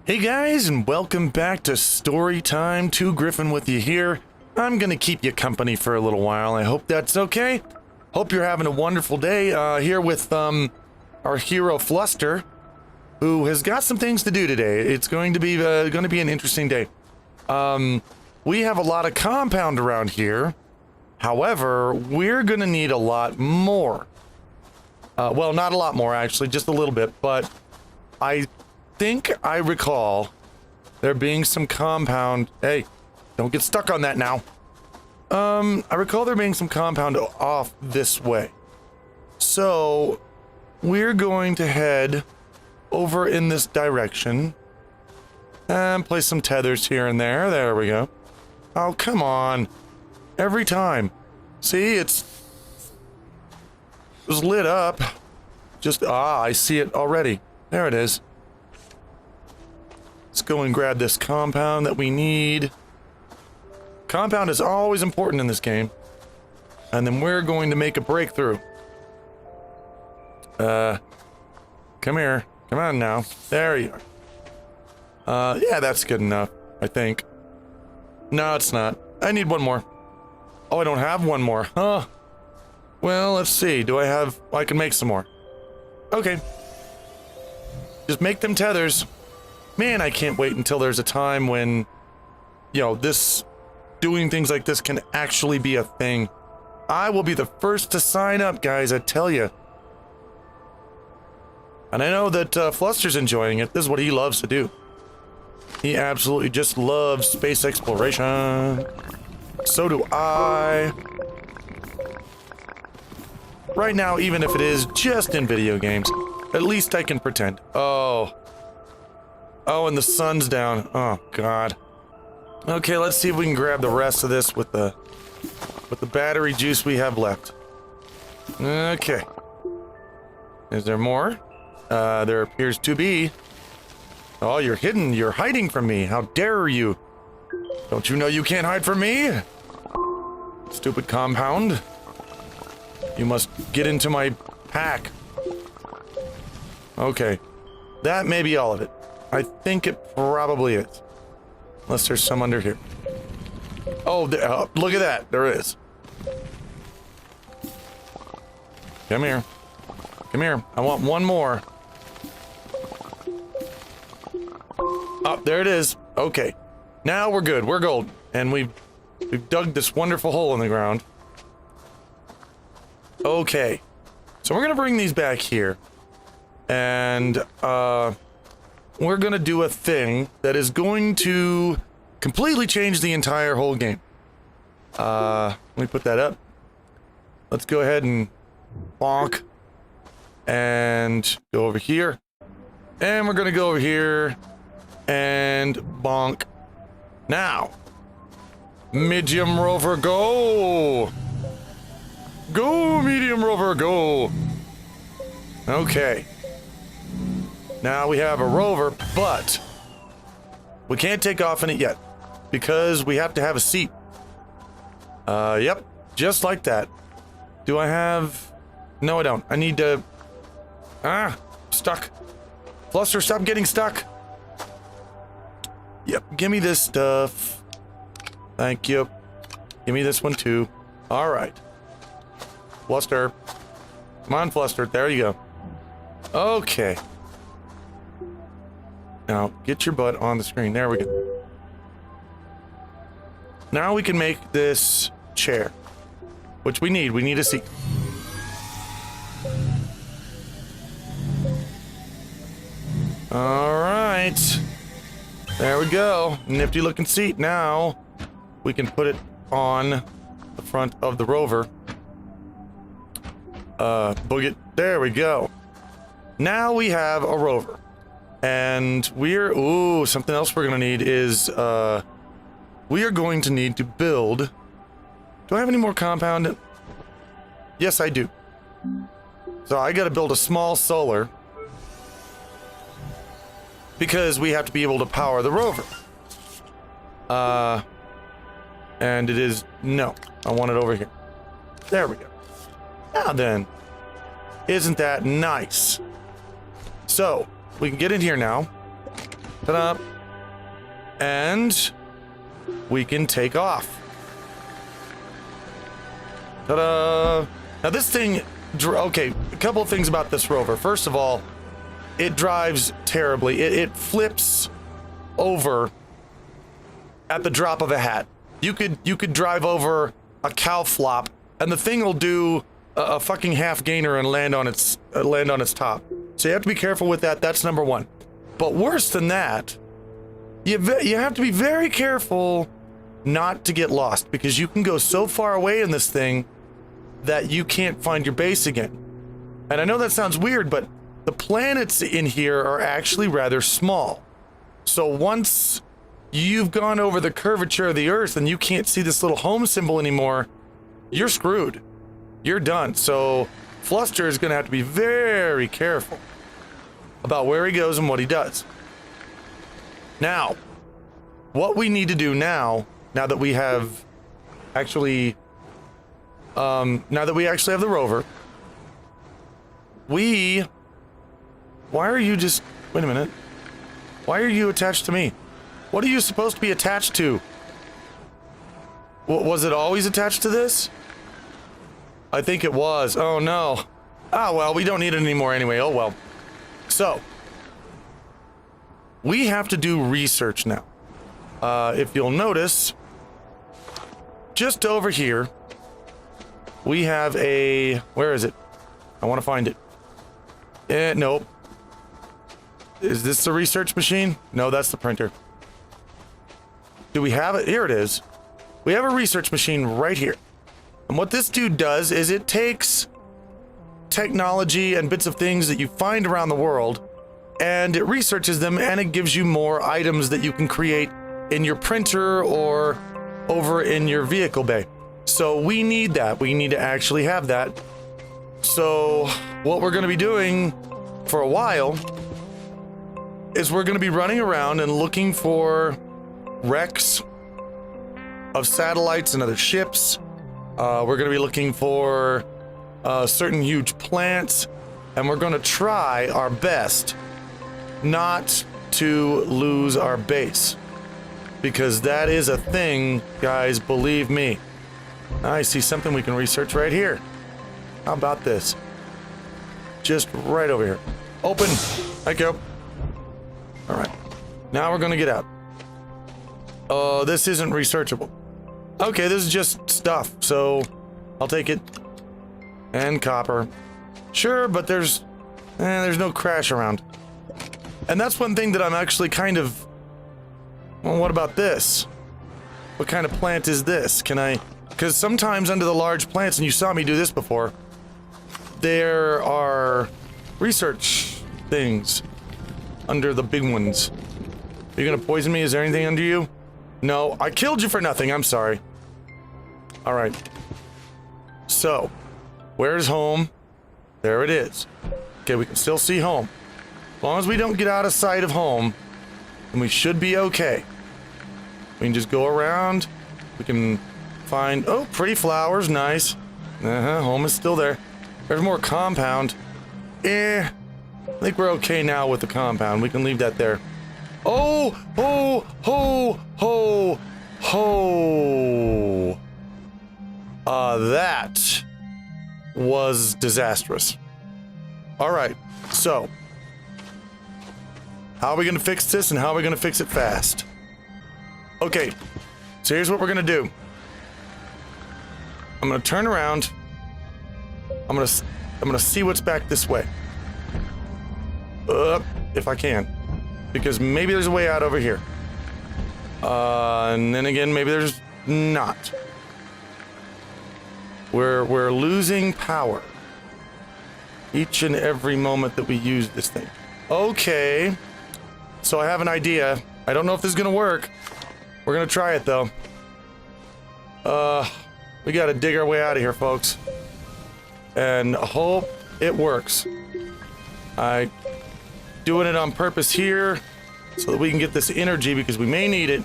Hey guys, and welcome back to Story Time. Gryphon with you here. I'm gonna keep you company for a little while. I hope that's okay. Hope you're having a wonderful day here with our hero Fluster, who has got some things to do today. It's going to be an interesting day. We have a lot of compound around here. However, we're gonna need a lot more. Well, not a lot more actually, just a little bit. But I think I recall there being some compound. Hey, don't get stuck on that now. I recall there being some compound off this way. So we're going to head over in this direction and place some tethers here and there. There we go. Oh, come on. Every time. See, it was lit up. I see it already. There it is. Let's go and grab this compound that we need. Compound is always important in this game. And then we're going to make a breakthrough. Come here. Come on now. There you are. Yeah, that's good enough, I think. No, it's not. I need one more. Oh, I don't have one more. Huh. Well, let's see. I can make some more. Okay. Just make them tethers. Man, I can't wait until there's a time when, doing things like this can actually be a thing. I will be the first to sign up, guys, I tell you. And I know that Fluster's enjoying it. This is what he loves to do. He absolutely just loves space exploration. So do I. Right now, even if it is just in video games, at least I can pretend. Oh, and the sun's down. Oh, God. Okay, let's see if we can grab the rest of this with the battery juice we have left. Okay. Is there more? There appears to be. Oh, you're hidden. You're hiding from me. How dare you? Don't you know you can't hide from me? Stupid compound. You must get into my pack. Okay. That may be all of it. I think it probably is. Unless there's some under here. Oh, look at that. There is. Come here. Come here. I want one more. Oh, there it is. Okay. Now we're good. We're gold. And we've dug this wonderful hole in the ground. Okay. So we're gonna bring these back here. And, we're gonna do a thing that is going to completely change the entire whole game. Let me put that up. Let's go ahead and bonk. And go over here. And we're gonna go over here. And bonk. Now. Medium rover, go! Go, medium rover, go! Okay. Now we have a rover, but we can't take off in it yet because we have to have a seat. Yep, just like that. Do I have... No, I don't. I need to... Stuck. Fluster, stop getting stuck. Yep, give me this stuff. Thank you. Give me this one too. All right. Fluster. Come on, Fluster. There you go. Okay. Now, get your butt on the screen. There we go. Now we can make this chair. Which we need. We need a seat. Alright. There we go. Nifty looking seat. Now, we can put it on the front of the rover. Boog it. There we go. Now we have a rover. And something else we're gonna need is, we are going to need to build... Do I have any more compound? Yes, I do. So I gotta build a small solar. Because we have to be able to power the rover. And it is... No, I want it over here. There we go. Now then. Isn't that nice? So, we can get in here now. Ta-da. And we can take off. Ta-da. Now this thing, okay, a couple of things about this rover. First of all, it drives terribly. It flips over at the drop of a hat. You could drive over a cow flop, and the thing will do a fucking half gainer and land on its top. So you have to be careful with that. That's number one. But worse than that, you have to be very careful not to get lost, because you can go so far away in this thing that you can't find your base again. And I know that sounds weird, but the planets in here are actually rather small. So once you've gone over the curvature of the Earth and you can't see this little home symbol anymore, you're screwed. You're done. So Fluster is going to have to be very careful about where he goes and what he does. Now, what we need to do now that we have actually, now that we actually have the rover, why are you just, wait a minute. Why are you attached to me? What are you supposed to be attached to? Was it always attached to this? I think it was. Oh no. Ah, well, we don't need it anymore anyway. Oh well. So, we have to do research now. If you'll notice, just over here, we have a, where is it? I want to find it. Nope. Is this the research machine? No, that's the printer. Do we have it? Here it is. We have a research machine right here. And what this dude does is it takes technology and bits of things that you find around the world, and it researches them, and it gives you more items that you can create in your printer or over in your vehicle bay. So we need that. We need to actually have that. So what we're going to be doing for a while is we're going to be running around and looking for wrecks of satellites and other ships. We're going to be looking for certain huge plants, and we're going to try our best not to lose our base, because that is a thing, guys, believe me. I see something we can research right here. How about this? Just right over here. Open. Thank you. All right. Now we're going to get out. Oh, this isn't researchable. Okay, this is just stuff, so I'll take it. And copper. Sure, but there's no crash around. And that's one thing that I'm actually kind of... Well, what about this? What kind of plant is this? Can I... Because sometimes under the large plants, and you saw me do this before, there are research things under the big ones. Are you gonna poison me? Is there anything under you? No, I killed you for nothing. I'm sorry. All right. So, where's home? There it is. Okay, we can still see home. As long as we don't get out of sight of home, then we should be okay. We can just go around. We can find, oh, pretty flowers, nice. Home is still there. There's more compound. I think we're okay now with the compound. We can leave that there. Oh, ho, ho, ho, ho. That was disastrous. All right, so how are we going to fix this, and how are we going to fix it fast? Okay, so here's what we're going to do. I'm going to turn around. I'm going to see what's back this way. If I can. Because maybe there's a way out over here. And then again, maybe there's not. We're losing power each and every moment that we use this thing. Okay. So I have an idea. I don't know if this is gonna work. We're gonna try it though. We gotta dig our way out of here, folks. And hope it works. I doing it on purpose here so that we can get this energy, because we may need it.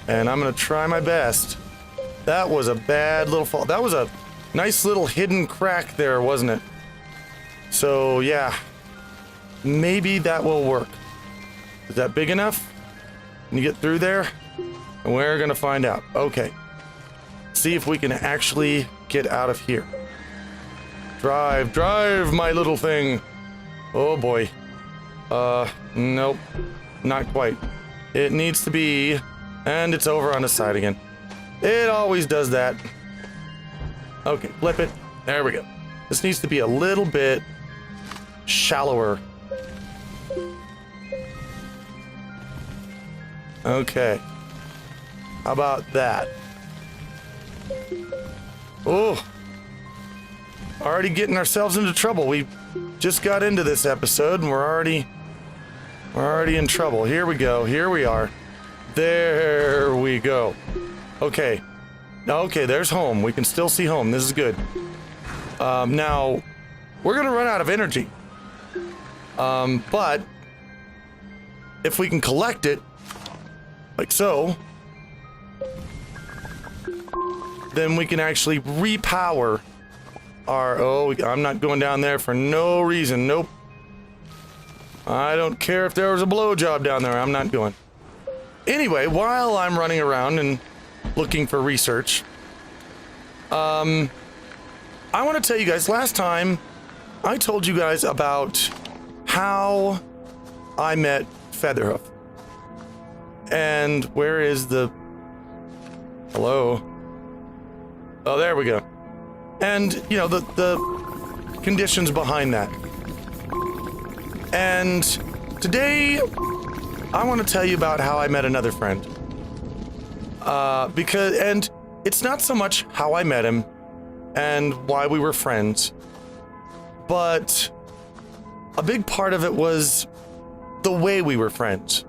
And I'm gonna try my best. That was a bad little fall. That was a nice little hidden crack there, wasn't it? So yeah, maybe that will work. Is that big enough? Can you get through there? And we're gonna find out. Okay. See if we can actually get out of here. Drive, drive, my little thing. Oh boy. Nope. Not quite. It needs to be... And it's over on the side again. It always does that. Okay, flip it. There we go. This needs to be a little bit shallower. Okay. How about that? Oh. Already getting ourselves into trouble. We just got into this episode and we're already in trouble. Here we go. Here we are. There we go. Okay. Okay, there's home. We can still see home. This is good. Now, we're gonna run out of energy. But if we can collect it, like so, then we can actually repower our... Oh, I'm not going down there for no reason. Nope. I don't care if there was a blowjob down there. I'm not going. Anyway, while I'm running around and looking for research, I want to tell you guys, last time I told you guys about how I met Featherhoof. And where is the... Hello? Oh, there we go. And, you know, the conditions behind that. And today, I want to tell you about how I met another friend. And it's not so much how I met him and why we were friends, but a big part of it was the way we were friends.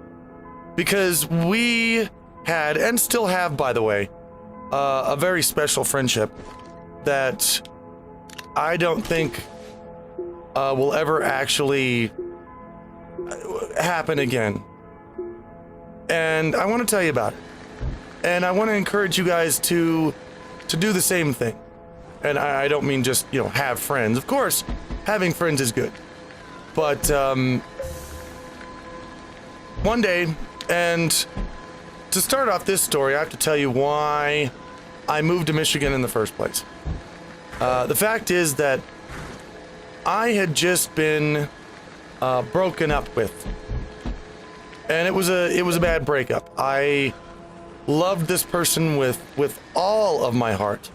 Because we had, and still have, by the way, a very special friendship that I don't think will ever actually happen again. And I want to tell you about it. And I want to encourage you guys to do the same thing. And I don't mean just, you know, have friends. Of course, having friends is good. But one day, and to start off this story, I have to tell you why I moved to Michigan in the first place. The fact is that I had just been broken up with. And it was a bad breakup. I loved this person with all of my heart.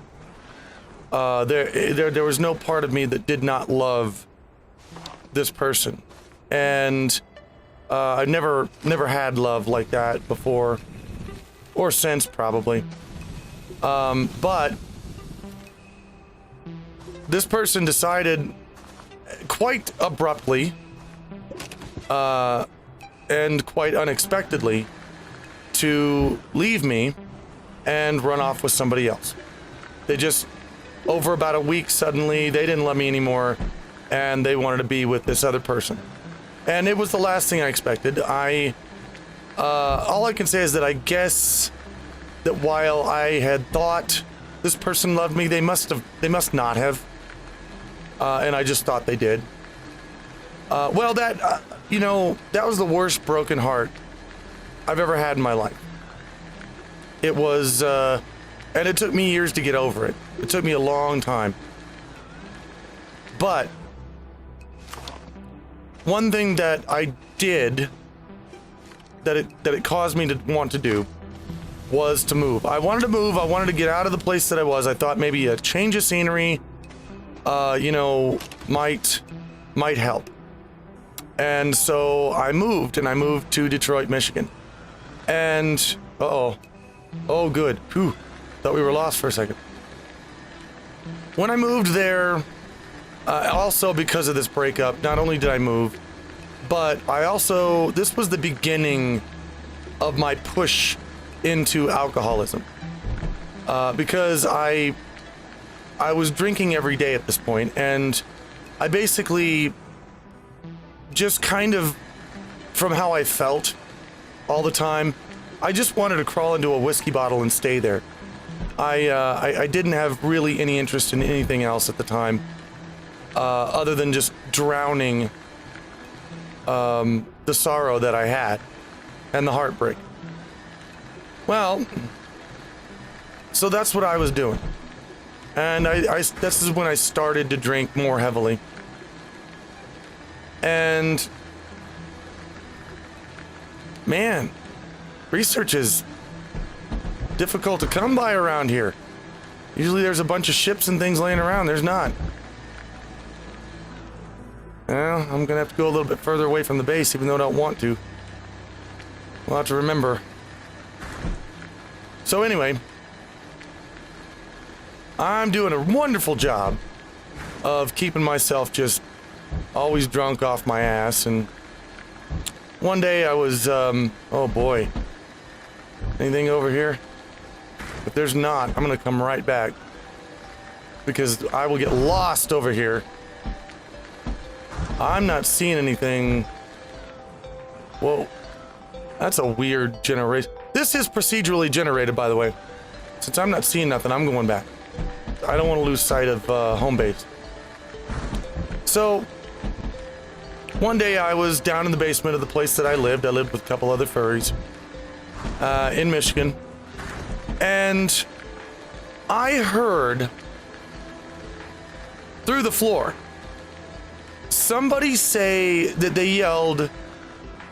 There was no part of me that did not love this person. And I've never had love like that before or since, probably. But this person decided quite abruptly and quite unexpectedly to leave me and run off with somebody else. They just, over about a week, suddenly they didn't love me anymore and they wanted to be with this other person. And it was the last thing I expected. All I can say is that I guess that while I had thought this person loved me, they must not have. And I just thought they did. Well, that, you know, that was the worst broken heart I've ever had in my life. It was, and it took me years to get over it. It took me a long time. But one thing that I did that it caused me to want to do was to move. I wanted to move. I wanted to get out of the place that I was. I thought maybe a change of scenery, you know, might help. And so I moved, and I moved to Detroit, Michigan. And, oh, good. Whew, thought we were lost for a second. When I moved there, also because of this breakup, not only did I move, but this was the beginning of my push into alcoholism. Because I was drinking every day at this point, and I basically just kind of, from how I felt all the time, I just wanted to crawl into a whiskey bottle and stay there. I didn't have really any interest in anything else at the time, other than just drowning the sorrow that I had and the heartbreak. Well, so that's what I was doing. And this is when I started to drink more heavily. And man, research is difficult to come by around here. Usually there's a bunch of ships and things laying around. There's not. Well, I'm gonna have to go a little bit further away from the base, even though I don't want to. We'll have to remember. So anyway, I'm doing a wonderful job of keeping myself just always drunk off my ass. And one day I was, oh boy. Anything over here? If there's not, I'm gonna come right back, because I will get lost over here. I'm not seeing anything. Whoa. That's a weird generation. This is procedurally generated, by the way. Since I'm not seeing nothing, I'm going back. I don't want to lose sight of home base. So, one day I was down in the basement of the place that I lived. I lived with a couple other furries in Michigan. And I heard through the floor somebody say that they yelled,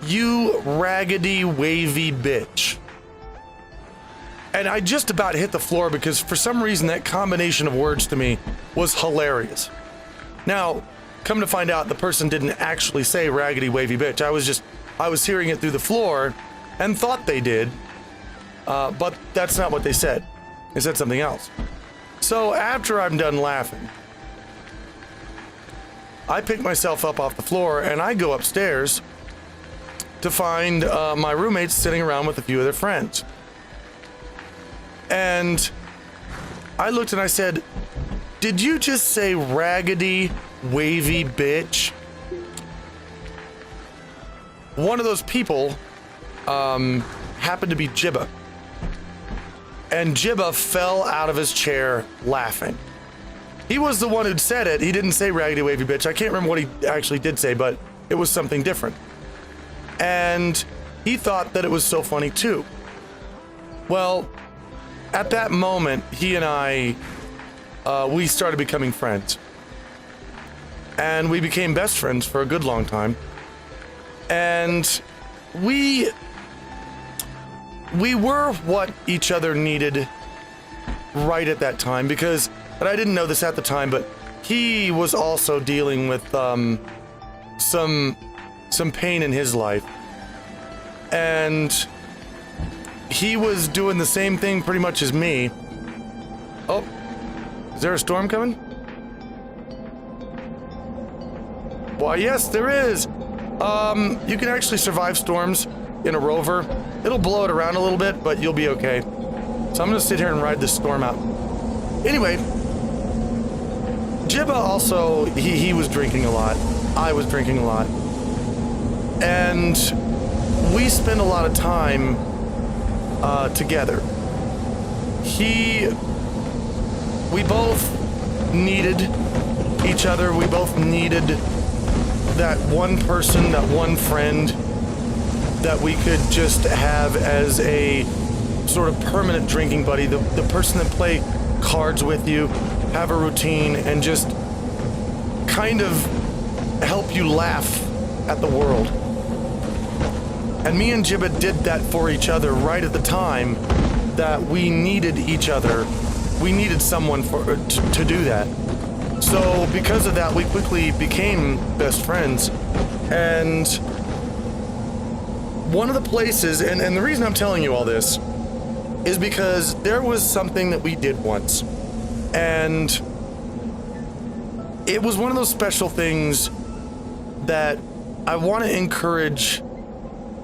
"You raggedy wavy bitch." And I just about hit the floor because for some reason that combination of words to me was hilarious. Now, come to find out, the person didn't actually say raggedy wavy bitch. I was hearing it through the floor and thought they did, but that's not what they said. They said something else. So after I'm done laughing, I pick myself up off the floor and I go upstairs to find my roommates sitting around with a few of their friends. And I looked and I said, "Did you just say raggedy wavy bitch?" One of those people happened to be Jibba. And Jibba fell out of his chair laughing. He was the one who'd said it. He didn't say raggedy wavy bitch. I can't remember what he actually did say, but it was something different. And he thought that it was so funny too. Well, at that moment, he and I, we started becoming friends. And we became best friends for a good long time. And we were what each other needed right at that time, because, and I didn't know this at the time, but he was also dealing with some pain in his life. And he was doing the same thing pretty much as me. Oh, is there a storm coming? Why, yes, there is. You can actually survive storms in a rover. It'll blow it around a little bit, but you'll be okay. So I'm gonna sit here and ride this storm out. Anyway, Jibba also, he was drinking a lot. I was drinking a lot. And we spent a lot of time together. We both needed each other. We both needed that one person, that one friend that we could just have as a sort of permanent drinking buddy, the person that play cards with you, have a routine, and just kind of help you laugh at the world. And me and Jibba did that for each other right at the time that we needed each other. We needed someone to do that. So because of that, we quickly became best friends. And one of the places, and the reason I'm telling you all this is because there was something that we did once. And it was one of those special things that I want to encourage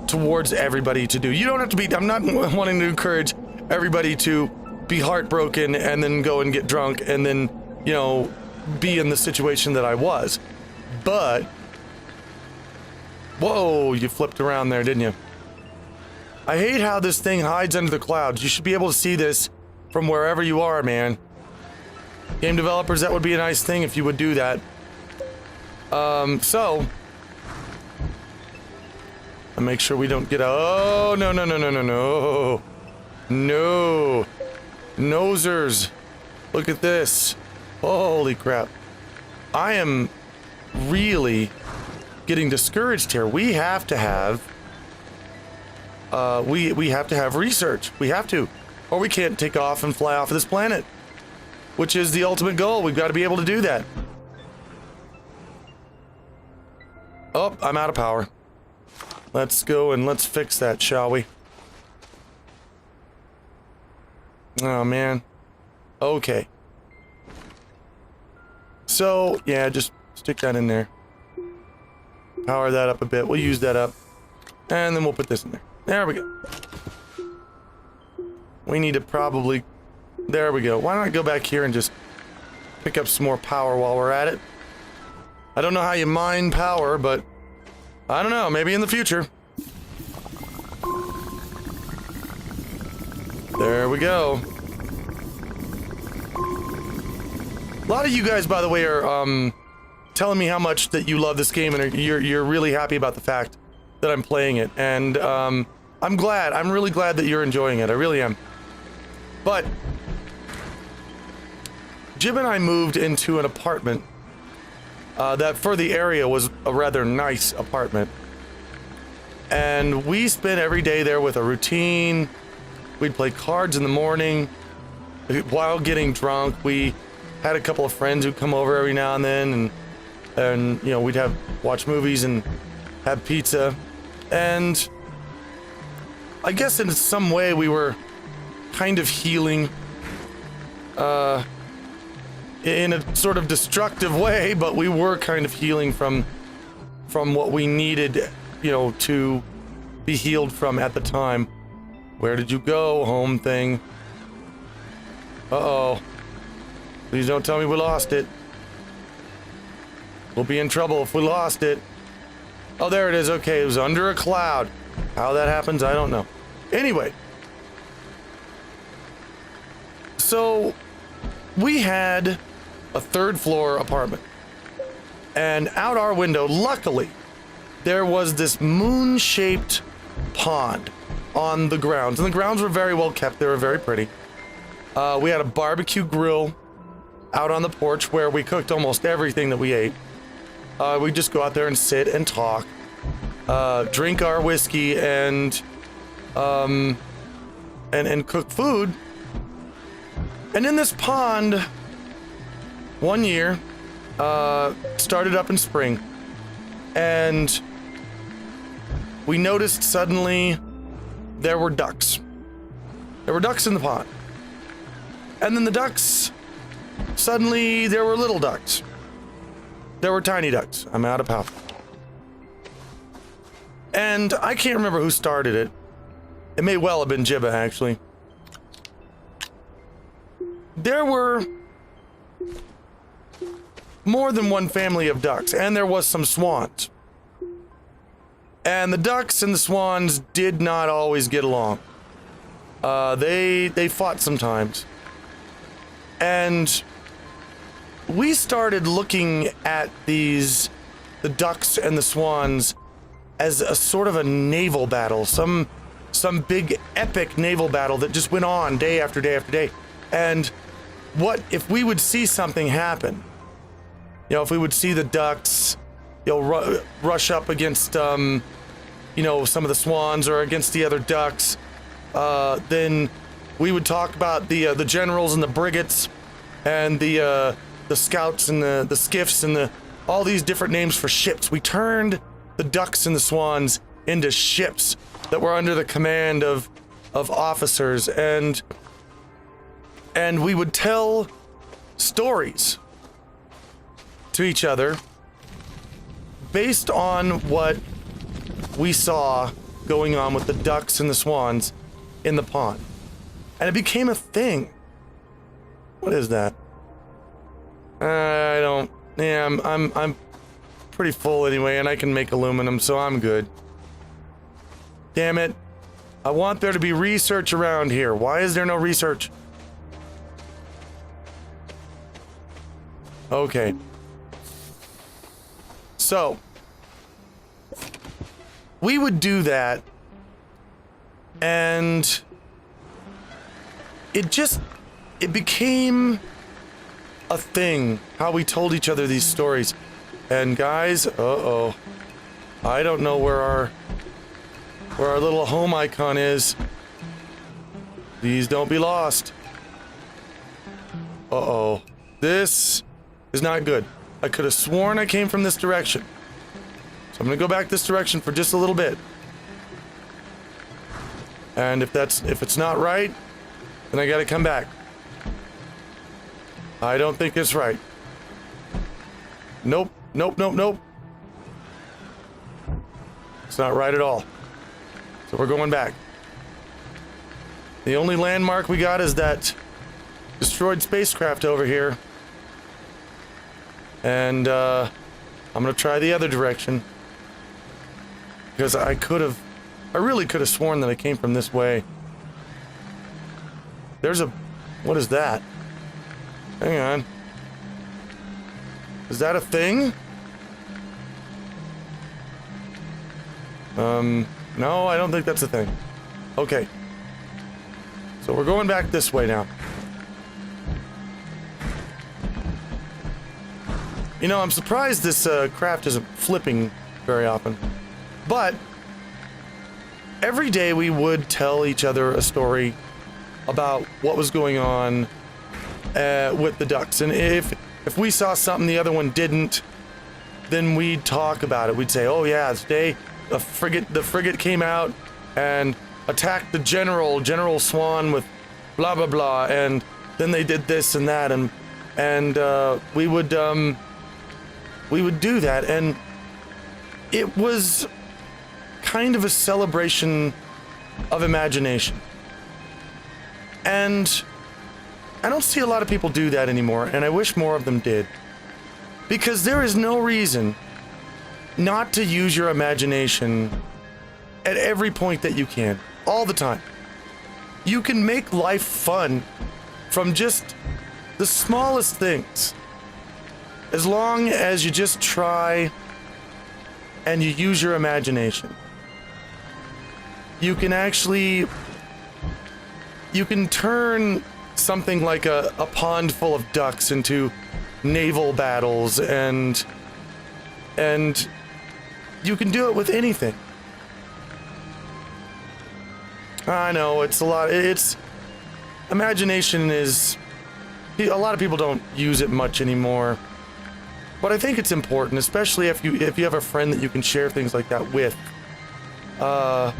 towards everybody to do. You don't have to be, I'm not wanting to encourage everybody to be heartbroken and then go and get drunk and then, you know, be in the situation that I was. But, whoa, you flipped around there, didn't you? I hate how this thing hides under the clouds. You should be able to see this from wherever you are, man. Game developers, that would be a nice thing if you would do that. So, And make sure we don't get oh, no, no, no, no, no, no. No. Nosers. Look at this. Holy crap. I am really getting discouraged here. We have to have we have to have research. We have to. Or we can't take off and fly off of this planet. Which is the ultimate goal. We've got to be able to do that. Oh, I'm out of power. Let's go and let's fix that, shall we? Oh, man. Okay. So, yeah, just stick that in there. Power that up a bit. We'll use that up. And then we'll put this in there. There we go. We need to probably... There we go. Why don't I go back here and just pick up some more power while we're at it? I don't know how you mine power, but... I don't know. Maybe in the future. There we go. A lot of you guys, by the way, are telling me how much that you love this game and you're really happy about the fact that I'm playing it. And I'm glad. I'm really glad that you're enjoying it. I really am. But Jib and I moved into an apartment that for the area was a rather nice apartment. And we spent every day there with a routine. We'd play cards in the morning while getting drunk. We had a couple of friends who'd come over every now and then, and you know, we'd watch movies and have pizza. And I guess in some way we were kind of healing in a sort of destructive way, but we were kind of healing from what we needed, you know, to be healed from at the time. Where did you go, home thing? Uh-oh. Please don't tell me we lost it. We'll be in trouble if we lost it. Oh, there it is. Okay, it was under a cloud. How that happens, I don't know. Anyway. So, we had a third floor apartment. And out our window, luckily, there was this moon-shaped pond on the grounds. And the grounds were very well kept. They were very pretty. We had a barbecue grill out on the porch where we cooked almost everything that we ate. We'd just go out there and sit and talk, drink our whiskey and cook food. And in this pond, one year, started up in spring, and we noticed suddenly there were ducks. There were ducks in the pond. And then the ducks, suddenly there were little ducks. There were tiny ducks. I'm out of power. And I can't remember who started it. It may well have been Jibba, actually. There were more than one family of ducks, and there was some swans. And the ducks and the swans did not always get along. They fought sometimes. And we started looking at the ducks and the swans as a sort of a naval battle, some big epic naval battle that just went on day after day after day. And what if we would see something happen? You know, if we would see the ducks, you know, rush up against, you know, some of the swans or against the other ducks, then we would talk about the generals and the brigates and the scouts and the skiffs and all these different names for ships. We turned the ducks and the swans into ships that were under the command of officers, and we would tell stories to each other based on what we saw going on with the ducks and the swans in the pond. And it became a thing. What is that? I don't... Yeah, I'm pretty full anyway, and I can make aluminum, so I'm good. Damn it. I want there to be research around here. Why is there no research? Okay. So, we would do that, and it became a thing, how we told each other these stories. And guys, uh-oh, I don't know where our little home icon is. Please don't be lost. Uh-oh, this is not good. I could have sworn I came from this direction. So I'm gonna go back this direction for just a little bit. And if it's not right, then I gotta come back. I don't think it's right. Nope, nope, nope, nope. It's not right at all. So we're going back. The only landmark we got is that destroyed spacecraft over here. And I'm gonna try the other direction. Because I really could have sworn that I came from this way. What is that? Hang on. Is that a thing? No, I don't think that's a thing. Okay. So we're going back this way now. You know, I'm surprised this craft isn't flipping very often. But every day we would tell each other a story about what was going on with the ducks. And if we saw something the other one didn't, then we'd talk about it. We'd say, oh yeah, today the frigate came out and attacked the General Swan with blah blah blah, and then they did this and that, and we would do that, and it was kind of a celebration of imagination. And I don't see a lot of people do that anymore, and I wish more of them did. Because there is no reason not to use your imagination at every point that you can, all the time. You can make life fun from just the smallest things. As long as you just try and you use your imagination. You can turn something like a pond full of ducks into naval battles, and you can do it with anything. I know, imagination is, a lot of people don't use it much anymore. But I think it's important, especially if you have a friend that you can share things like that with, that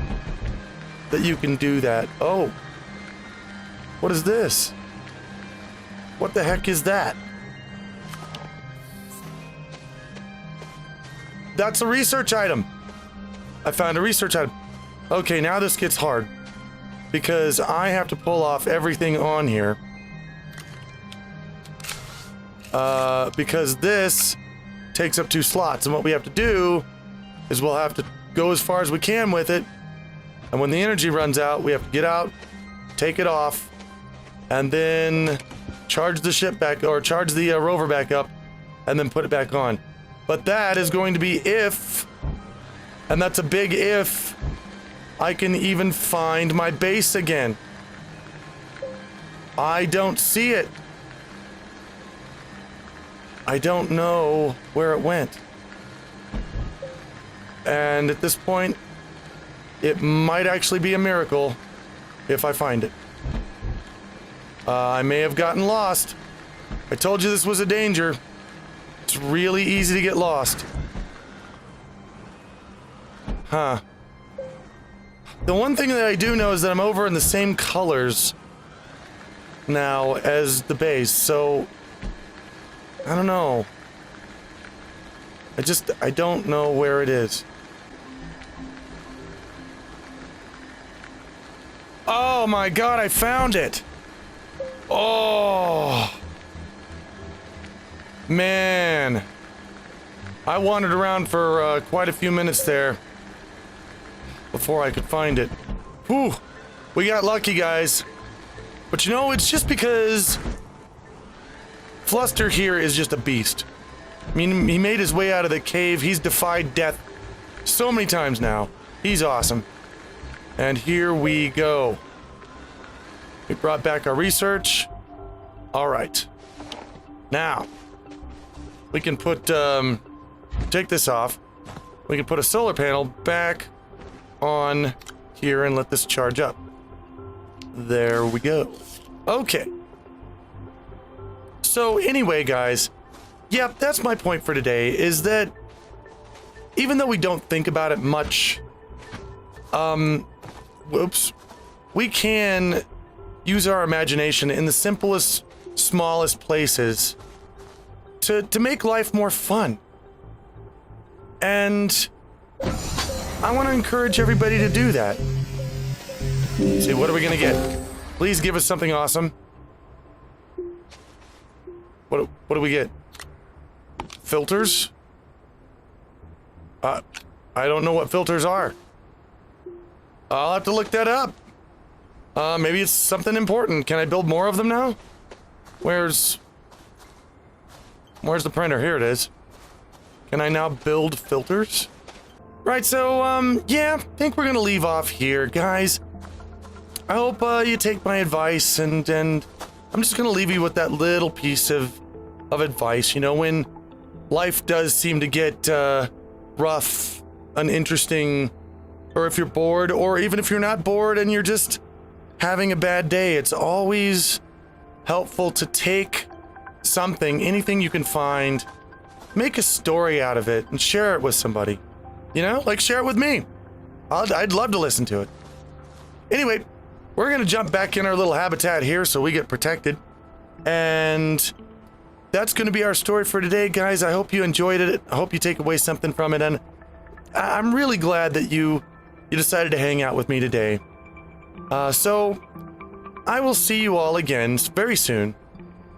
you can do that. Oh, what is this? What the heck is that? That's a research item. I found a research item. Okay, now this gets hard, because I have to pull off everything on here. Because this takes up 2 slots, and what we have to do is we'll have to go as far as we can with it, and when the energy runs out, we have to get out, take it off, and then charge the ship back, or charge the rover back up, and then put it back on. But that is going to be if, and that's a big if, I can even find my base again. I don't see it. I don't know where it went. And at this point, it might actually be a miracle if I find it. I may have gotten lost. I told you this was a danger. It's really easy to get lost. Huh. The one thing that I do know is that I'm over in the same colors now as the base, so I don't know. I don't know where it is. Oh my god, I found it! Oh! Man. I wandered around for quite a few minutes there before I could find it. Whew! We got lucky, guys. But you know, it's just because Fluster here is just a beast. I mean, he made his way out of the cave. He's defied death so many times now. He's awesome. And here we go. We brought back our research. All right. Now, we can put, take this off. We can put a solar panel back on here and let this charge up. There we go. Okay. So anyway, guys, yep, that's my point for today, is that even though we don't think about it much, we can use our imagination in the simplest, smallest places to make life more fun. And I want to encourage everybody to do that. See, what are we gonna get? Please give us something awesome. What do we get? Filters? I don't know what filters are. I'll have to look that up. Maybe it's something important. Can I build more of them now? Where's the printer? Here it is. Can I now build filters? Right, so, yeah, I think we're gonna leave off here, guys. I hope, you take my advice, and I'm just gonna leave you with that little piece of advice. You know, when life does seem to get, rough, uninteresting, or if you're bored, or even if you're not bored and you're just having a bad day, it's always helpful to take something, anything you can find, make a story out of it, and share it with somebody. You know, like share it with me. I'd love to listen to it. Anyway, we're gonna jump back in our little habitat here so we get protected. And that's gonna be our story for today, guys. I hope you enjoyed it. I hope you take away something from it. And I'm really glad that you decided to hang out with me today. So I will see you all again very soon.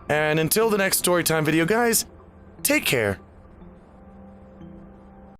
And until the next Storytime video, guys, take care.